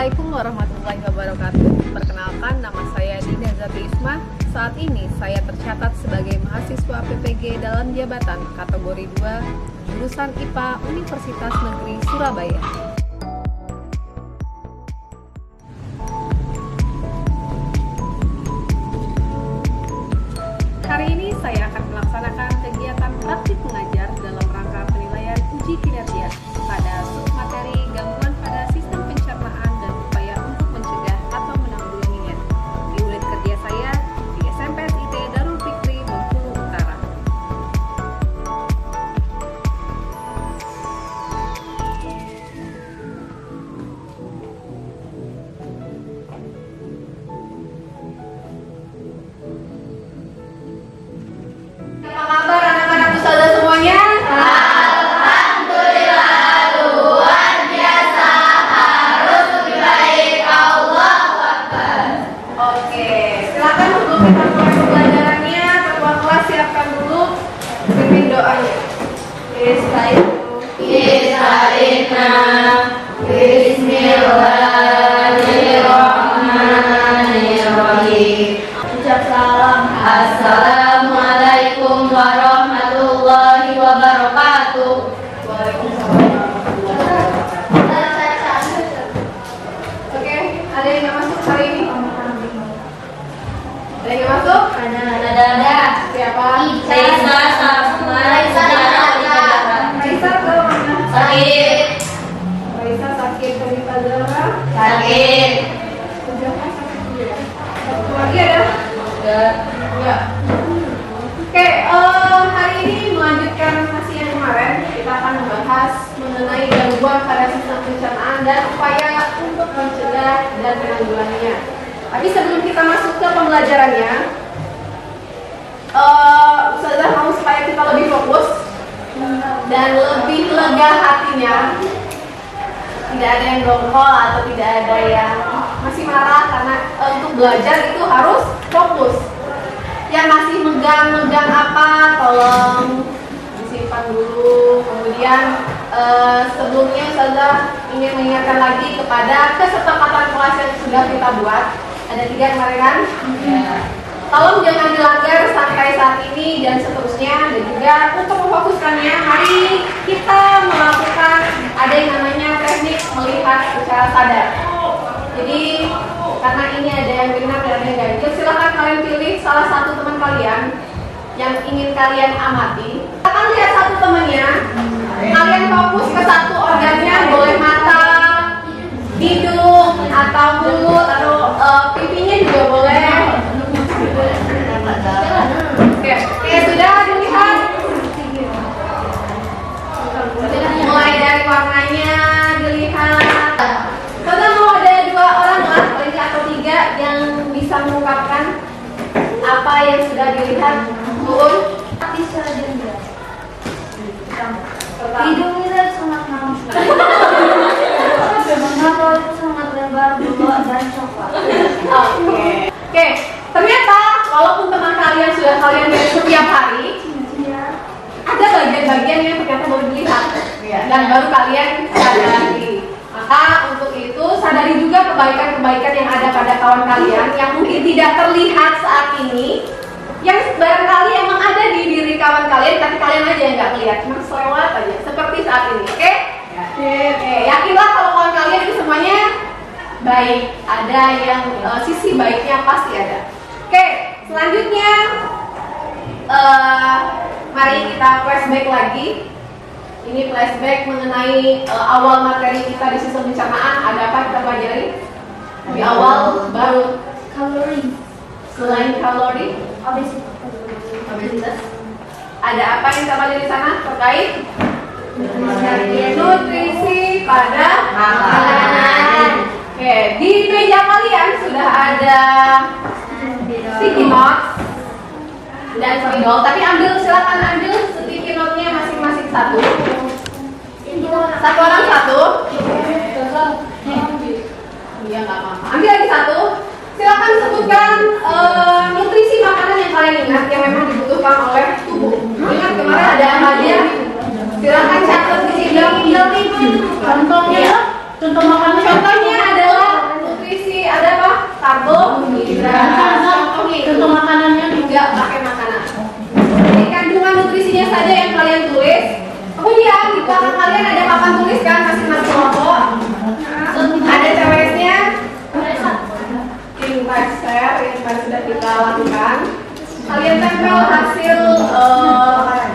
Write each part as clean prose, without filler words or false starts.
Assalamualaikum warahmatullahi wabarakatuh. Perkenalkan, nama saya Dina Zati Isma. Saat ini saya tercatat sebagai mahasiswa PPG dalam jabatan kategori 2 jurusan IPA Universitas Negeri Surabaya. Hari ini saya akan melaksanakan kegiatan praktik mengajar dalam rangka penilaian uji kinerja pada submateri gangguan pada sistem pencernaan dan upaya untuk mencegah atau menanggulanginya di unit kerja saya di SMPSIT Darul Fikri Bengkulu Utara. Apa kabar anak-anak ustazah semuanya? Alhamdulillah, luar biasa, harus lebih baik. Allahu Akbar. Oke, silakan sebelum kita mulai pembelajarannya, ketua kelas siapkan dulu pimpin doanya. Bismillahirrahmanirrahim. Ucap salam. Assalamualaikum warahmatullahi wabarakatuh. Oke, ada yang nggak masuk hari ini? Ada yang nggak masuk? Ada. Siapa? Raisa sama Raisa ke mana? sakit. Raisa sakit, Raisa Zara Sakit. udah sakit juga. Satu lagi ada? Enggak. Oke, hari ini melanjutkan sesi yang kemarin, kita akan membahas mengenai gangguan pada sistem pencernaan dan upaya untuk mencegah dan menanggulanginya. Tapi sebelum kita masuk ke pembelajarannya, Ustazah mau supaya kita lebih fokus dan lebih lega hatinya. Tidak ada yang dongkol atau tidak ada yang masih marah karena untuk belajar itu harus fokus. Yang masih megang apa, tolong disimpan dulu. Kemudian sebelumnya Ustazah ingin mengingatkan lagi kepada kesepakatan kelas yang sudah kita buat. Ada 3 kemarin kan? Tolong jangan dilanggar sampai saat ini dan seterusnya. Dan juga untuk memfokuskannya, mari kita melakukan ada yang namanya teknik melihat secara sadar. Jadi karena ini ada yang genap dan ada yang ganjil, silakan kalian pilih salah satu teman kalian yang ingin kalian amati. Akan lihat satu temannya, kalian fokus ke satu organnya, boleh mata, hidung, atau mulut, atau pipinya juga boleh. Oke, sudah dilihat. Mulai dari warnanya dilihat. Kita mau ada 2 orang lah, paling atau 3 yang bisa mengungkapkan apa yang sudah dilihat. Bun, Hidungnya sangat manis. Mata itu sangat lebar, berbuah dan coklat. Oke. Ternyata walaupun teman kalian sudah kalian lihat setiap hari, ada bagian-bagian yang ternyata baru dilihat dan baru kalian sadari. Maka untuk itu sadari juga kebaikan-kebaikan yang ada pada kawan kalian yang mungkin tidak terlihat saat ini, yang barangkali emang ada di diri kawan kalian tapi kalian aja yang nggak lihat, cuma selewat aja seperti saat ini. Oke? Oke, yakinlah kalau kawan kalian itu semuanya baik, ada yang sisi baiknya pasti ada. Oke, selanjutnya mari kita flashback lagi. Ini flashback mengenai awal materi kita di sistem pencernaan. Ada apa kita pelajari? Di awal baru Kalori. selain kalori, obesitas. Ada apa yang kita pelajari di sana terkait nutrisi pada makanan. Oke, di meja kalian sudah ada sticky notes dan spidol. Tapi silakan ambil sticky note-nya masing-masing satu. Satu orang satu. Iya nggak apa-apa. Ambil lagi satu. Silakan sebutkan nutrisi makanan yang kalian ingat yang memang dibutuhkan oleh tubuh. Ingat kemarin ada apa aja? Silakan catat di sini. Contohnya, contoh makanan. Contohnya adalah Untuk makanannya Nggak pakai makanan. Jadi kandungan nutrisinya saja yang kalian tulis. Kemudian di belakang kalian ada papan tulis kan masing-masing kelompok. Ada CWS-nya. Invite share yang tadi sudah kita lakukan. Kalian tempel hasil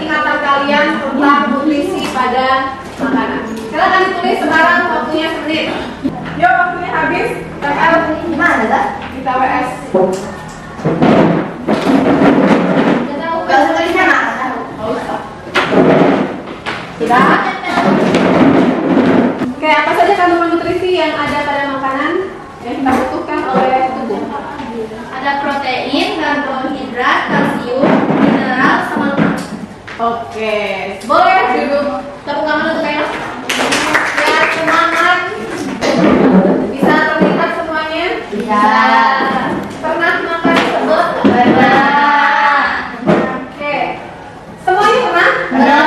ingatan kalian tentang nutrisi pada makanan. Silakan ditulis sekarang, waktunya semenit. Yuk, waktunya habis. Tempel Gimana dah? di TWS. Gak usah tulis nama. Sudah? Oke, apa saja kandungan nutrisi yang ada pada makanan yang kita butuhkan oleh tubuh? Ada protein, karbohidrat, kalsium, mineral, sama lemak. Oke, boleh duduk. Tepuk tangan untuk enak. Biar semangat. Bisa terlihat semuanya? Bisa. Pernah makan sebelum? Pernah. Oke. Semuanya pernah? Pernah.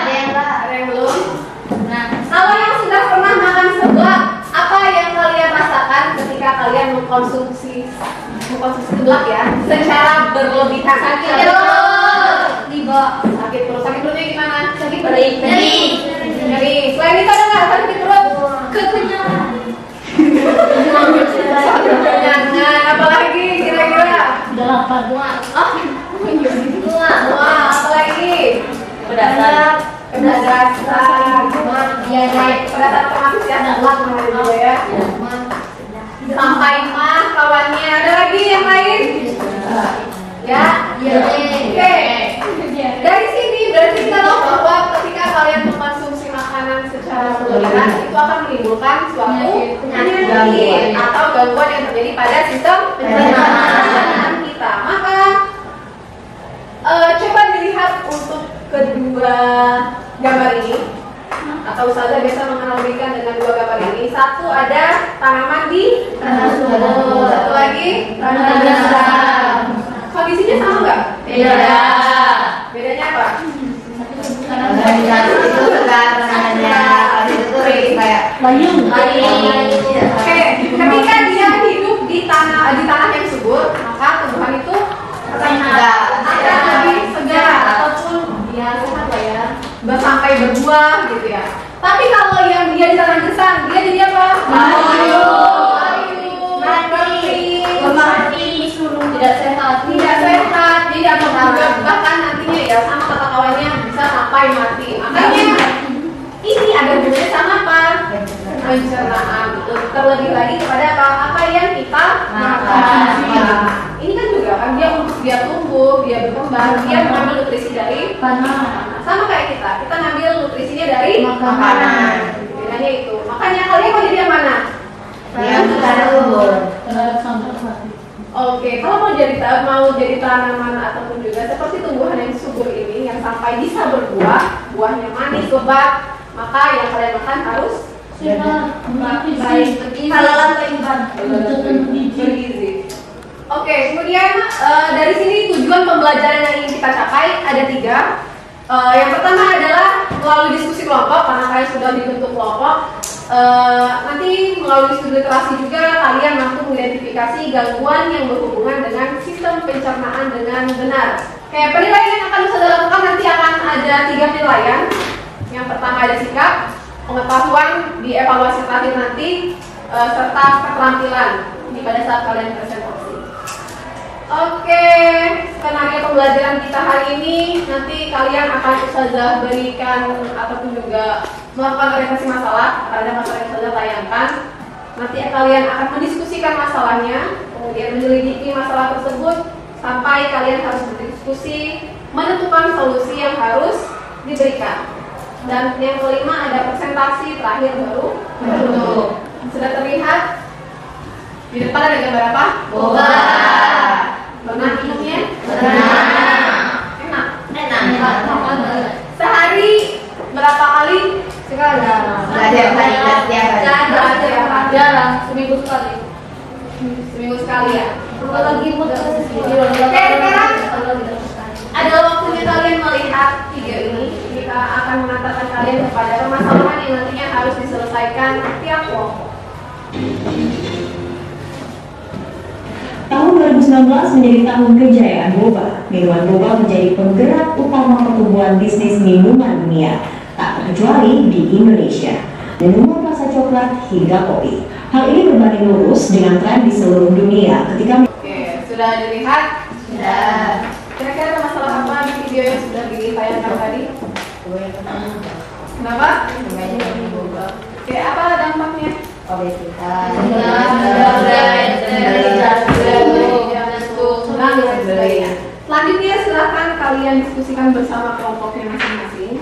Ada yang enggak? Ada yang belum? Pernah. Kalau yang sudah pernah makan seblak, apa yang kalian rasakan ketika kalian mengkonsumsi seblak ya? Secara berlebihan. Sakit perut. Liba. Sakit perut. Sakit perutnya gimana? Sakit perut. Nyeri. Nyeri. Selain itu ada nggak sakit perut? Kekenyangan. Kekenyangan. Apalagi kira-kira? udah lapar. Mual. Oh, Mual. wah, apalagi? Pedasan. Pedasan. Iya, naik. Pedasan otomatis ya. Mual namanya juga ya. Sampai mah kawannya. Ada lagi yang lain? Ya. Iya. Oke. Dari sini berarti kita tahu bahwa ketika kalian mengkonsumsi makanan secara berlebihan itu akan menimbulkan suatu penyakit atau gangguan yang terjadi pada sistem pencernaan kita. Maka coba dilihat untuk kedua gambar ini, atau Ustazah biasa menganalogikan dengan dua gambar ini. Satu ada tanaman di Tanah subur. satu lagi Tanah basah. kondisinya sama nggak? Beda. Bedanya apa? Itu segar tanahnya. Kalau itu kayak Layung. Oke, ketika dia hidup di tanah yang subur, maka tumbuhan itu akan lebih segar ataupun ya sehat lah ya, sampai berbuah gitu ya. Tapi kalau yang dia di tanah gersang, dia jadi apa? Layu. Mati, tidak sehat, jadi akan juga bahkan nantinya ya sama kata kawannya bisa sampai mati. Makanya ini ada hubungannya sama apa? Pencernaan. Terlebih lagi kepada apa yang kita makan. Ini kan juga kan dia untuk dia tumbuh, dia berkembang, dia mengambil nutrisi dari Panas. sama kayak kita ngambil nutrisinya dari Makanan. Bedanya itu. Makanya kalian mau jadi yang mana? Yang tanah subur. Terhadap sambal mati. Oke, kalau mau jadi tanaman ataupun juga seperti tumbuhan yang subur ini yang sampai bisa berbuah, buahnya manis, lebat, maka yang kalian makan harus Baik. Halalan seimbang. bergizi. Oke, kemudian dari sini tujuan pembelajaran yang ingin kita capai ada 3. Yang pertama adalah melalui diskusi kelompok, karena kalian sudah dibentuk kelompok. Nanti melalui studi literasi juga kalian mampu mengidentifikasi gangguan yang berhubungan dengan sistem pencernaan dengan benar. Kayak penilaian yang akan bisa dilakukan nanti akan ada 3 penilaian. Yang pertama ada sikap, pengetahuan di evaluasi terakhir nanti, serta keterampilan ini pada saat kalian presentasi. Oke, skenario pembelajaran kita hari ini nanti kalian akan Ustazah berikan ataupun juga melakukan orientasi masalah terhadap masalah yang Ustazah tayangkan. Nanti kalian akan mendiskusikan masalahnya, kemudian menyelidiki masalah tersebut sampai kalian harus berdiskusi, menentukan solusi yang harus diberikan. Dan yang kelima ada presentasi terakhir baru bentuk. Sudah terlihat di depan ada gambar apa? Boba. Pernah minumnya? Pernah. Enak. Enak. Sehari berapa kali? Sekali. Nggak ada yang tadi tiap hari. Nggak ada ya Pak? Jarang, seminggu sekali. Seminggu sekali ya? Kalau lagi mood Oke, sekarang ada waktunya kalian melihat video ini. Kita akan mengantarkan kalian kepada permasalahan yang nantinya harus diselesaikan tiap kelompok. Tahu 2019 menjadi tahun kejayaan boba. Minuman boba menjadi penggerak utama pertumbuhan bisnis minuman dunia, tak terkecuali di Indonesia. Minuman rasa coklat hingga kopi. Hal ini berbanding lurus dengan tren di seluruh dunia ketika... Oke, sudah dilihat? Sudah. Kira-kira ada masalah apa di video yang sudah ditayangkan tadi? Kenapa? Oke, apa dampaknya? Selanjutnya silahkan kalian diskusikan bersama kelompoknya masing-masing.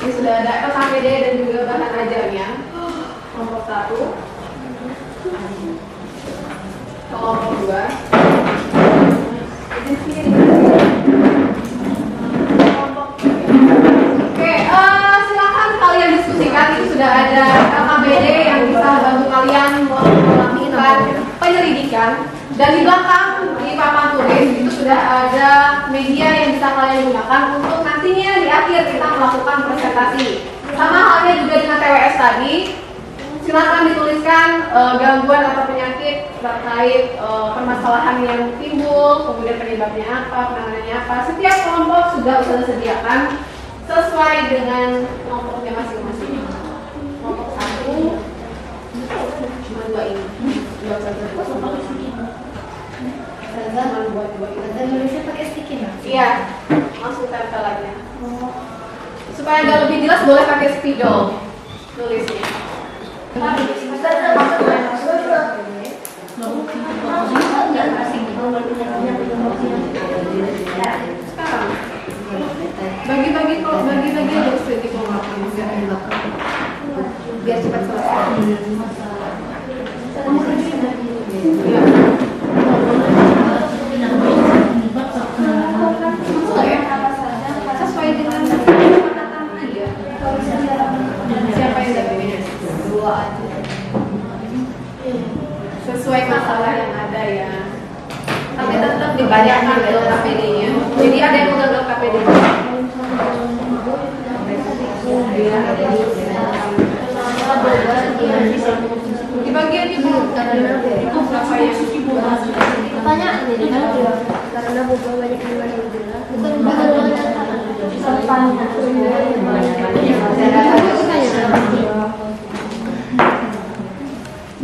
Ini sudah ada LKPD dan juga bahan ajarnya. Kelompok 1, kelompok 2. Oke, silakan kalian diskusikan. Itu sudah ada LKPD yang bisa bantu kalian melakukan penyelidikan. Dan di belakang di papan tulis itu sudah ada media yang bisa kalian gunakan untuk nantinya di akhir kita melakukan presentasi. Sama halnya juga dengan TWS tadi. Silakan dituliskan gangguan atau penyakit terkait permasalahan yang timbul, kemudian penyebabnya apa, penanganannya apa. Setiap kelompok sudah sediakan sesuai dengan kelompoknya masing-masing. Kelompok 1 cuma 2 ini. Iya, langsung tempel aja. Supaya agak lebih jelas boleh pakai spidol tulisnya. Sekarang bagi-bagi aja studi kelompoknya biar cepat selesai. Sesuai dengan penataman aja. Siapa yang dapat? Sesuai masalah yang ada ya. Tapi tetap dibayarkan KPD-nya. Jadi ada yang gagal KPD-nya. Di bagian itu berapa yang Pertanyaan ini kan karena boba banyak yang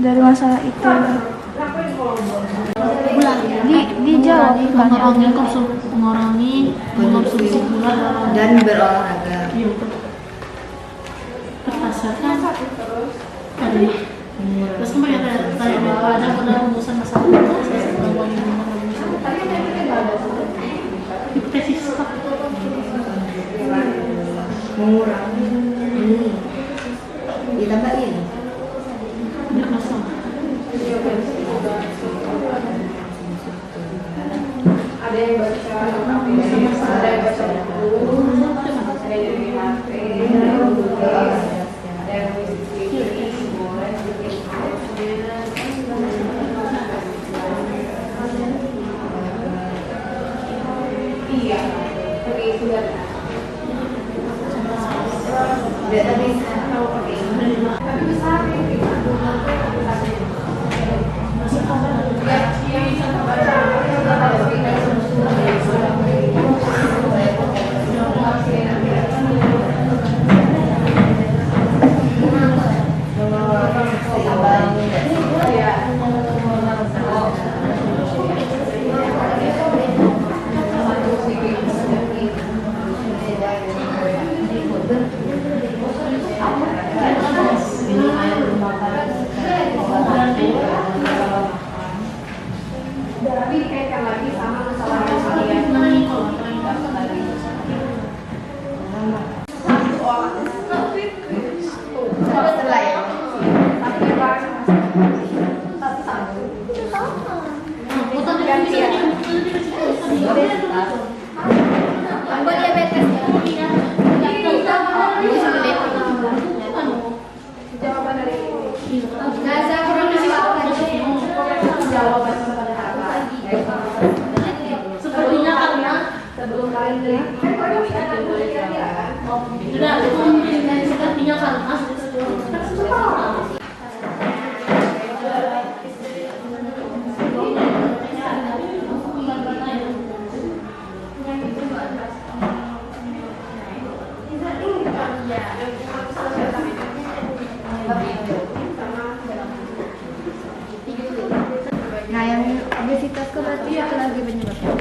dari masalah itu dijawab mengurangi konsumsi gula dan berolahraga. berdasarkan tadi. Terus kemudian ada rumusan masalah hipotesis Mengurangi ditambahin. Ada yang baca ada yang baca buku, ada yang di HP, ada yang iya, tapi itu tapi besar tapi dikaitkan lagi sama masalah yang satu orang Setelah ya. jawaban dari sepertinya karena sebelum kalian beli tidak sepertinya karena Nah, yang obesitas ke berarti satu lagi penyebabnya.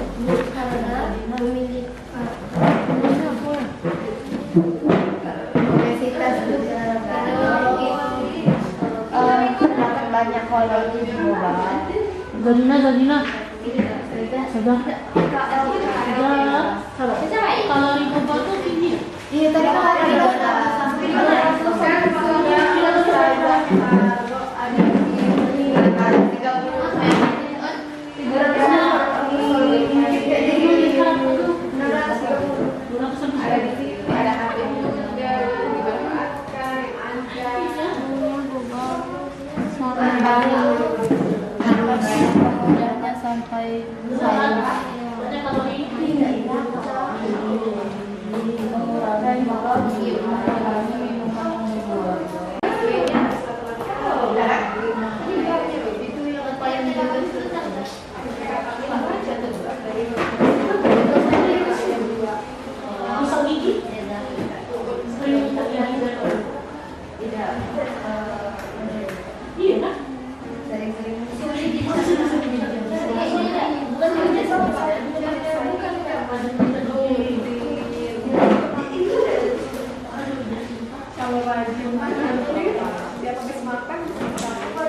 Karena memiliki obesitas itu terdapat banyak kalori di boba. Zadina. Sabar. Kalori boba tuh tinggi. Iya, tadi kan ada Kemudiannya sampai Ada kalori rusak gigi. Iya kan? Kalau rajin dia habis makan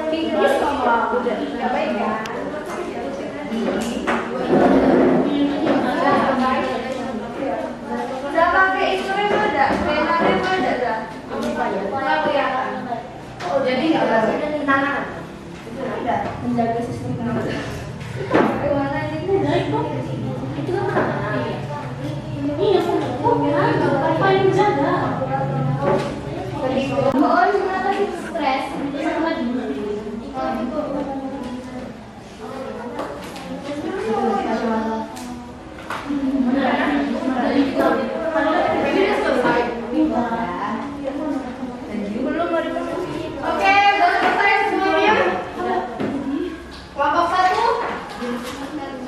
tinggi sama udah nggak baik kan. Udah pakai insulin ada, benarnya ada dah. Nggak kelihatan. Oh jadi nggak berarti tangan. Menjaga sistem tangan. Gimana ini? Itu kan mana? Iya, apa yang jaga? Oh, kenapa sih stres? Satu lagi. Oke, udah selesai semuanya. Kelompok 1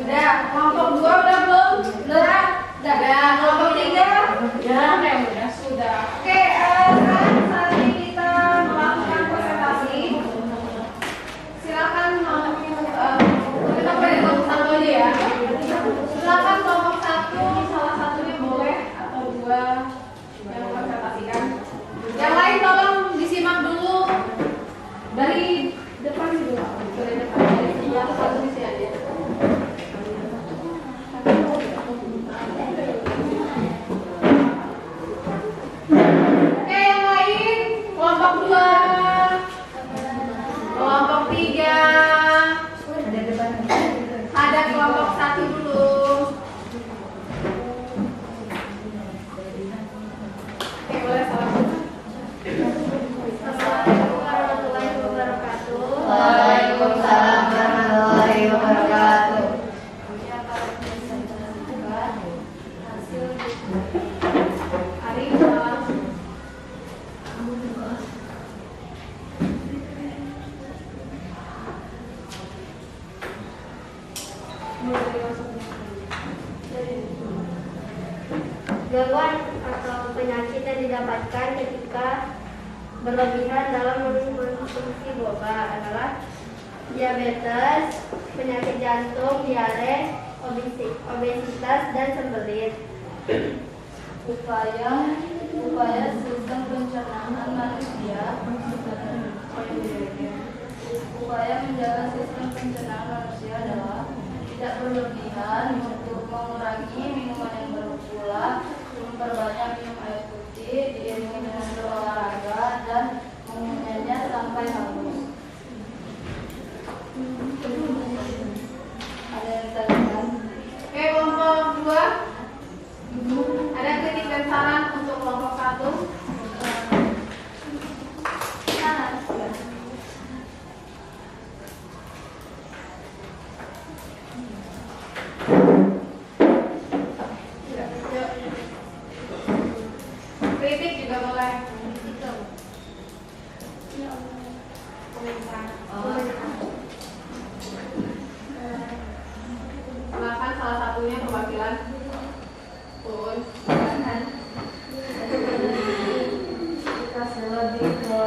sudah, kelompok 2 udah belum? Udah. Kelompok 3 udah sudah. Oke, sekarang saatnya kita melakukan presentasi. Silakan kita mulai dari kelompok 1 aja ya. Silakan kelompok 1 salah satunya boleh atau 2 yang presentasikan. Yang lain tolong disimak dulu dari depan dulu. Dari depan yang satu di sini aja. Oke, yang lain kelompok 2, kelompok 3, ada kelompok 1 dulu. Oke, boleh salam. Assalamualaikum warahmatullahi wabarakatuh. Waalaikumsalam warahmatullahi wabarakatuh. Ya, para peserta hasil Hari gangguan atau penyakit yang didapatkan ketika berlebihan dalam mengkonsumsi boba adalah diabetes, penyakit jantung, diare, obesitas, dan sembelit. Upaya sistem pencernaan manusia. Upaya menjaga sistem pencernaan manusia adalah tidak berlebihan untuk mengurangi minuman yang bergula, memperbanyak minum air putih, diiringi dengan berolahraga dan mengunyahnya sampai habis. Ada yang ditanyakan? Oke, kelompok 2. Ada kritik dan saran untuk kelompok 1. Kritik juga boleh. Komentar. Silakan salah satunya perwakilan. Pun. Kita lebih ke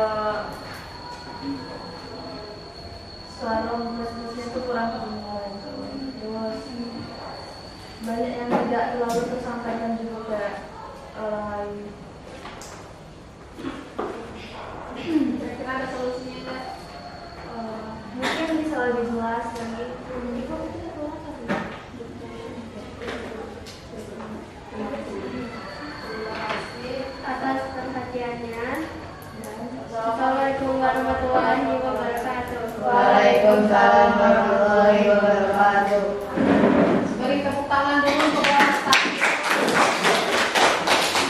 Mungkin ada solusinya nggak? Mungkin bisa lebih jelas lagi. Atas perhatiannya. Assalamualaikum warahmatullahi wabarakatuh. Waalaikumsalam warahmatullahi wabarakatuh. Beri tepuk tangan dulu untuk kelas tadi.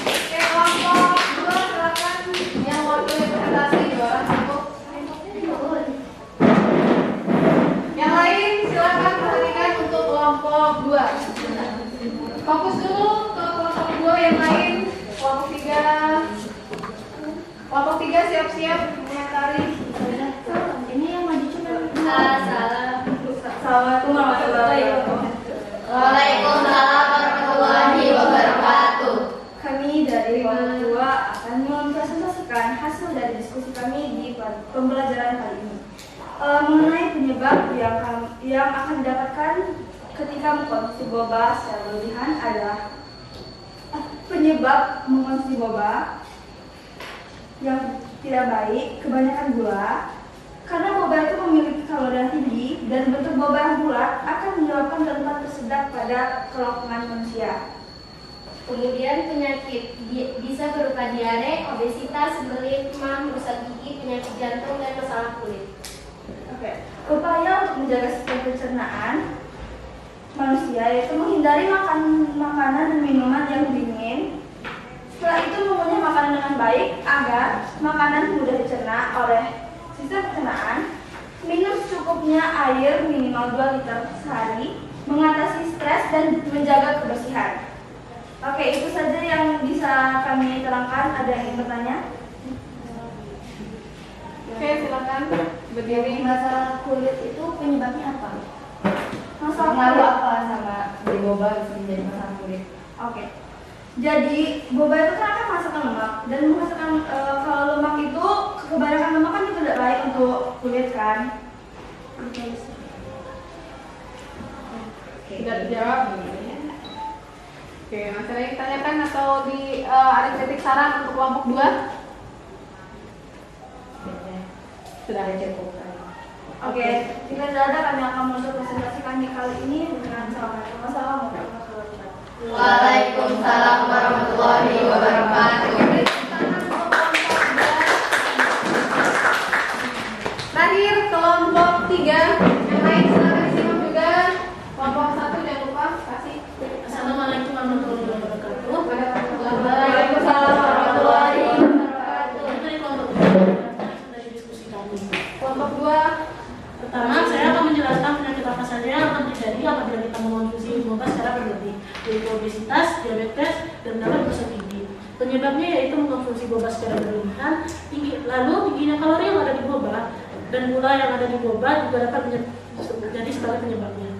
Oke, kelompok 2 silakan yang wakilnya presentasi juara 1. Yang lain silakan perhatikan untuk kelompok 2. Fokus dulu ke kelompok 2 yang lain. Kelompok 3. Kelompok 3 siap-siap mengomentari. Ini yang maju cuma Assalamualaikum warahmatullahi wabarakatuh. Waalaikumsalam warahmatullahi wabarakatuh. Kami dari kelompok 2 akan mempresentasikan hasil dari diskusi kami di pembelajaran kali ini. Mengenai penyebab yang akan didapatkan ketika mengkonsumsi boba secara berlebihan adalah penyebab mengkonsumsi boba yang tidak baik, kebanyakan gula. Karena boba itu memiliki kalori yang tinggi dan bentuk boba yang bulat akan menyebabkan gangguan tersedak pada kelangsungan manusia. Kemudian penyakit bisa berupa diare, obesitas, belit, demam, rusak gigi, penyakit jantung, dan masalah kulit. Oke. Upaya untuk menjaga sistem pencernaan manusia yaitu menghindari makan makanan dan minuman yang dingin. Setelah itu mengunyah makanan dengan baik agar makanan mudah dicerna oleh sistem pencernaan. Minum secukupnya air minimal 2 liter sehari, mengatasi stres dan menjaga kebersihan. Oke, itu saja yang bisa kami terangkan. Ada yang ingin bertanya? Oke, silakan berdiri. Masalah kulit itu penyebabnya apa? Masalah Pengaruh kulit. apa sama dari boba bisa menjadi masalah kulit? Oke. Jadi boba itu kan akan menghasilkan lemak dan menghasilkan kalau lemak itu kebanyakan lemak kan itu tidak baik untuk kulit kan. Tidak dijawab. Oke, masih ada yang ditanyakan atau ada kritik saran untuk kelompok 2? Sudah ada cukup. Oke, jika tidak ada kami akan menutup presentasi kami kali ini dengan assalamualaikum warahmatullahi wabarakatuh. Waalaikumsalam warahmatullahi wabarakatuh. Terakhir kelompok 3 yang lain silakan disimak juga. Kelompok 1 jangan lupa kasih. Assalamualaikum warahmatullahi wabarakatuh. Waalaikumsalam warahmatullahi wabarakatuh. Dari kelompok 2 dari diskusi kami. Kelompok 2. Pertama, saya akan menjelaskan penyakit apa saja yang akan terjadi apabila kita mengonsumsi boba secara berlebih, yaitu obesitas, diabetes, dan dapat rusak gigi. Penyebabnya yaitu mengkonsumsi boba secara berlebihan, tingginya kalori yang ada di boba dan gula yang ada di boba juga dapat menjadi sebagai penyebabnya.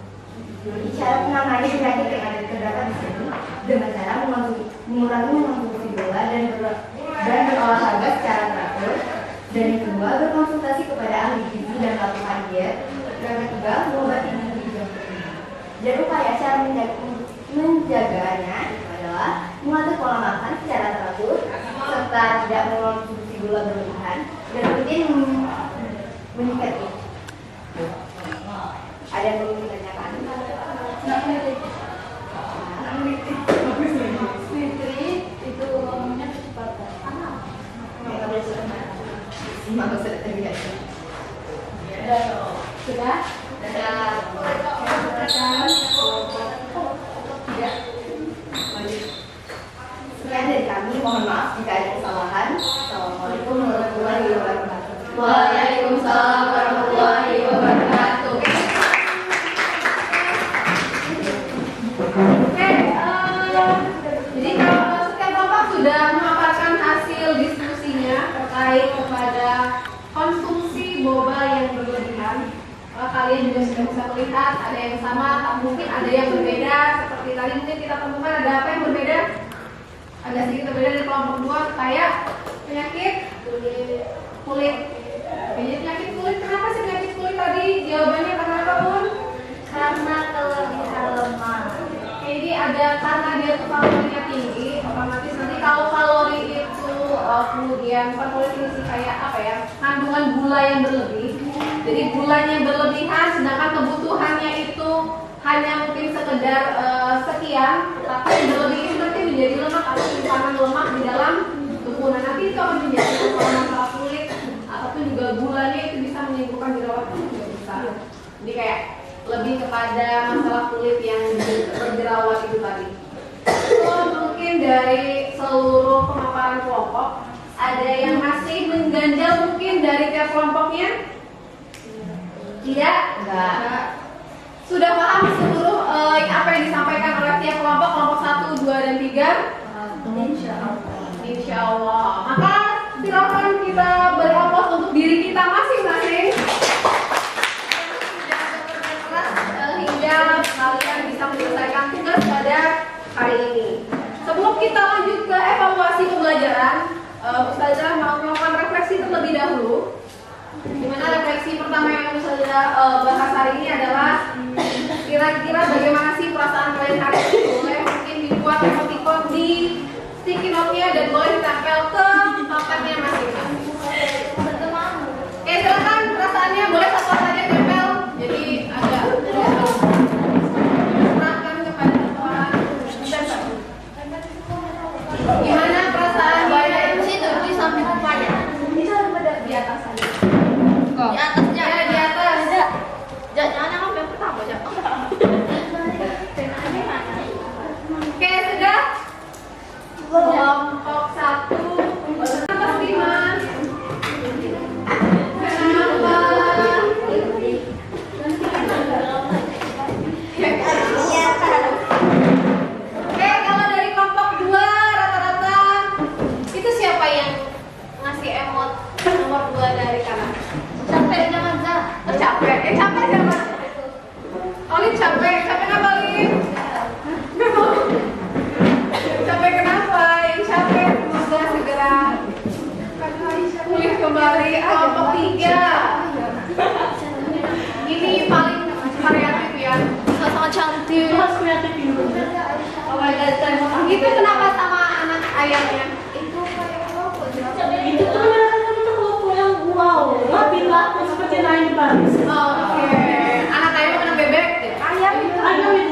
Cara menangani penyakit yang ada terdapat di sini dengan cara mengurangi mengonsumsi bola dan berolahraga secara teratur. Dan yang kedua, berkonsultasi kepada ahli gizi dan melakukan diet. Dan ketiga, mengobati gigi yang berlebihan. Dan upaya cara menjaganya adalah mengatur pola makan secara teratur serta tidak mengonsumsi gula berlebihan dan rutin meningkat gigi. Ada yang perlu ditanyakan? Fitri itu ngomongnya kecepatan. Maka sudah terbiasa. Sudah? Sekian dari kami, mohon maaf jika ada kesalahan. Assalamualaikum warahmatullahi wabarakatuh. Waalaikumsalam warahmatullahi wabarakatuh. Oke, jadi kalau setiap kelompok sudah memaparkan hasil diskusinya terkait kepada konsumsi boba yang berlebihan. Kalian juga sudah bisa melihat ada yang sama, mungkin ada yang berbeda. Seperti tadi mungkin kita temukan ada apa yang berbeda. Ada sedikit berbeda dari kelompok 2 kayak penyakit kulit. Penyakit kulit, kenapa sih penyakit kulit tadi? Jawabannya karena apa, Bun? Karena kelebihan lemak. Jadi ada karena dia tuh kalorinya tinggi, otomatis nanti kalau kalori itu kemudian perpolisi kayak apa ya, kandungan gula yang berlebih. Jadi gulanya berlebihan, sedangkan kebutuhannya itu hanya mungkin sekedar sekian, tapi yang berlebih itu nanti menjadi lemak atau simpanan lemak di dalam tubuh. Nah, nanti itu akan menjadi masalah kulit ataupun juga gulanya itu bisa menimbulkan jerawat juga bisa. Jadi kayak lebih kepada masalah kulit yang berjerawat itu tadi. Mungkin dari seluruh pemaparan kelompok ada yang masih mengganjal mungkin dari tiap kelompoknya? Tidak? Enggak. Sudah paham seluruh apa yang disampaikan oleh tiap kelompok, kelompok 1, 2, dan 3? Insya Allah. Insya Allah. Maka silakan kita beri aplaus untuk diri kita masing-masing. Hingga kalian bisa menyelesaikan tugas pada hari ini. Sebelum kita lanjut ke evaluasi pembelajaran, Ustazah mau melakukan refleksi terlebih dahulu. Dimana refleksi pertama yang Ustazah bahas hari ini adalah kira-kira bagaimana sih perasaan kalian hari ini. Boleh mungkin dibuat emoticon di sticky note-nya dan boleh ditempel ke papannya masing-masing. Oke, silakan perasaannya boleh satu saja tempel. Jadi agak serahkan kepada Tuhan. Gimana perasaannya? Situ di samping rupanya. Bisa di atas saja. Di atasnya. Ya, di atas. Jangan yang yang pertama aja. Oke, sudah. Kelompok 1. Kenapa sih, Mas? Kenapa? Oke, kalau dari kelompok 2 rata-rata itu siapa yang ngasih emot nomor 2 dari kanan? Capek jangan Zah. Capek. Capek siapa? Olin capek. Capek kenapa, Olin? Capek kenapa? Yang capek semoga segera pulih kembali. Kelompok 3. Ini paling variatif ya. Sangat cantik. Itu harus kreatif dulu. Oh my god, itu kenapa sama anak ayamnya? Itu kayak apa? Itu tuh benar-benar kelompok yang wow, lebih laku seperti lain Paris. Oh, oke. Anak ayam anak bebek? Ayam itu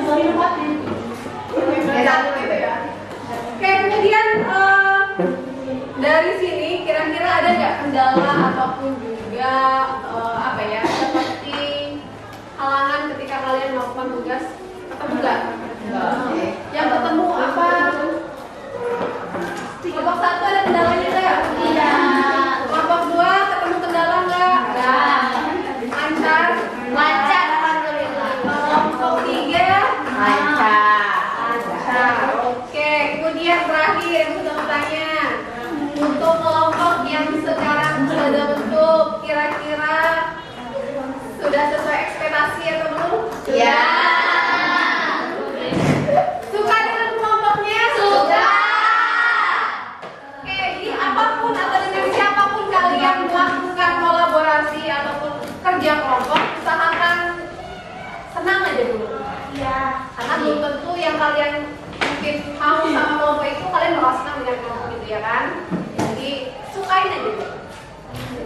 dari batin. Satu itu ya. Oke, kemudian dari sini kira-kira ada nggak kendala ataupun juga apa ya, seperti halangan ketika kalian melakukan tugas? Ketemu nggak? Yang ketemu apa? Kelompok 1 ada kendalanya nggak? Tidak. Kelompok 2 ketemu kendala nggak? Nggak. Lancar? Lancar alhamdulillah. Kelompok 3 lancar. Oke, kemudian terakhir yang sudah bertanya, untuk kelompok yang sekarang sudah bentuk, kira-kira sudah sesuai ekspektasi atau belum? Ya. Suka dengan kelompoknya? Suka. Oke, jadi apapun atau dengan siapapun kalian melakukan kolaborasi ataupun kerja kelompok, usahakan senang aja dulu. Iya. Karena belum tentu yang kalian mungkin mau sama kelompok itu kalian bakal senang dengan kelompok itu ya kan. Jadi sukain aja dulu.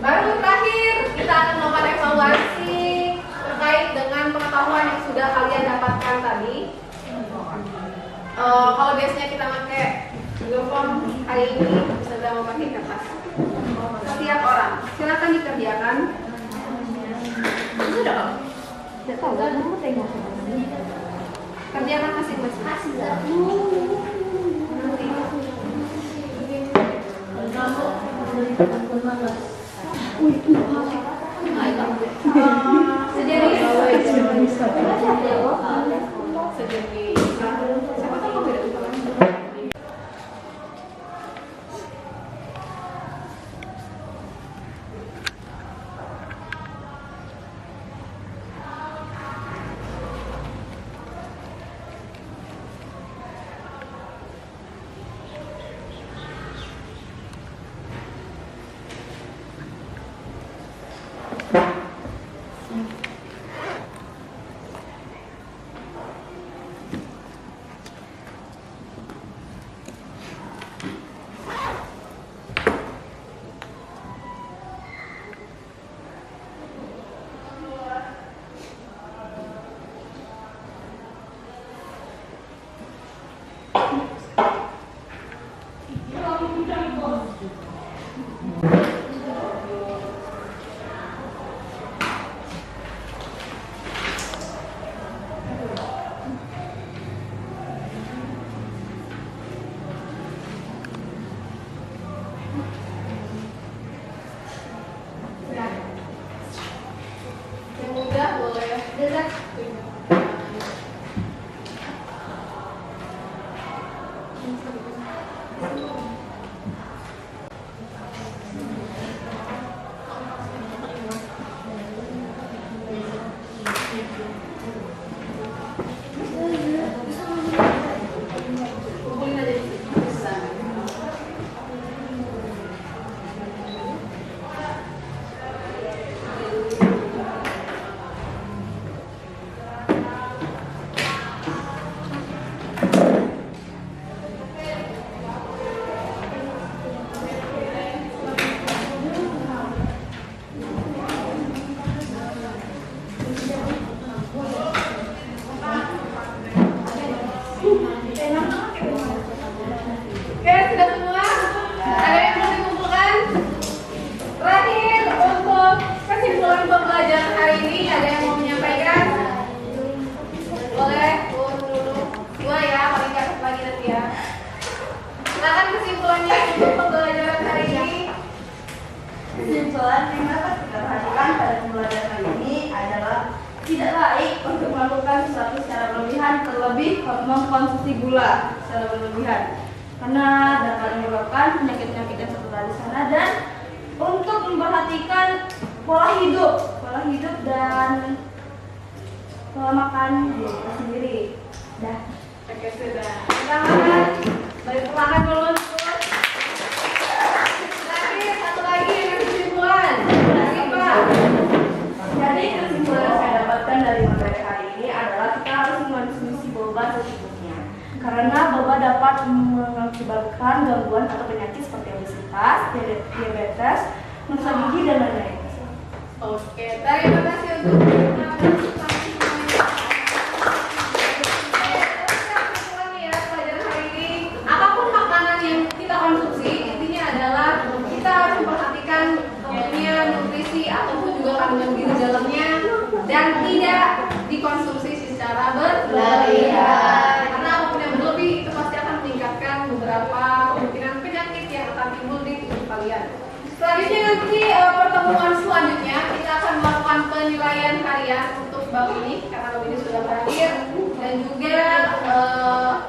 Baru terakhir kita akan melakukan evaluasi terkait dengan pengetahuan yang sudah kalian dapatkan tadi. Kalau biasanya kita pakai Google Form, hari ini sudah memakai kertas. Setiap orang silakan dikerjakan. Sudah. Tidak tahu. Kamu tengok. Kerjakan masing-masing. Sejenis. Siapa tahu beda utama. Kesimpulan yang dapat kita perhatikan pada pembelajaran kali ini adalah tidak baik untuk melakukan sesuatu secara berlebihan, terlebih mengkonsumsi gula secara berlebihan, karena dapat menyebabkan penyakit-penyakit yang tertular di sana. Dan untuk memperhatikan pola hidup dan pola makan diri kita sendiri. Dah. Oke, sudah. Tangan, balik tangan dulu. Terakhir, satu lagi yang kesimpulan. Dari Pak. Jadi kesimpulan yang saya dapatkan dari materi hari ini adalah kita harus mengkonsumsi boba secukupnya, karena boba dapat mengakibatkan gangguan atau penyakit seperti obesitas, diabetes, masalah gigi dan lain-lain. Oke, terima kasih untuk partisipasi semuanya. Kesimpulan ya pelajaran hari ini, apapun makanan yang kita konsumsi, intinya adalah kita harus memperhatikan tentunya nutrisi ataupun juga kandungan gizi dalamnya dan tidak dikonsumsi secara berlebihan. Karena apapun yang berlebih itu pasti akan meningkatkan beberapa kemungkinan penyakit yang akan timbul di tubuh kalian. Selanjutnya nanti pertemuan selanjutnya kita akan melakukan penilaian harian untuk bab ini karena bab ini sudah berakhir, dan juga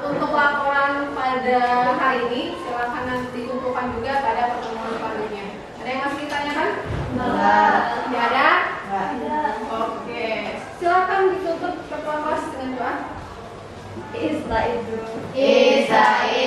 untuk laporan pada hari ini silakan nanti dikumpulkan juga pada pertemuan selanjutnya. Ada yang masih ditanyakan? Tidak ada? Oke, silakan ditutup ketua kelas dengan doa. Istaizu. Istaizu.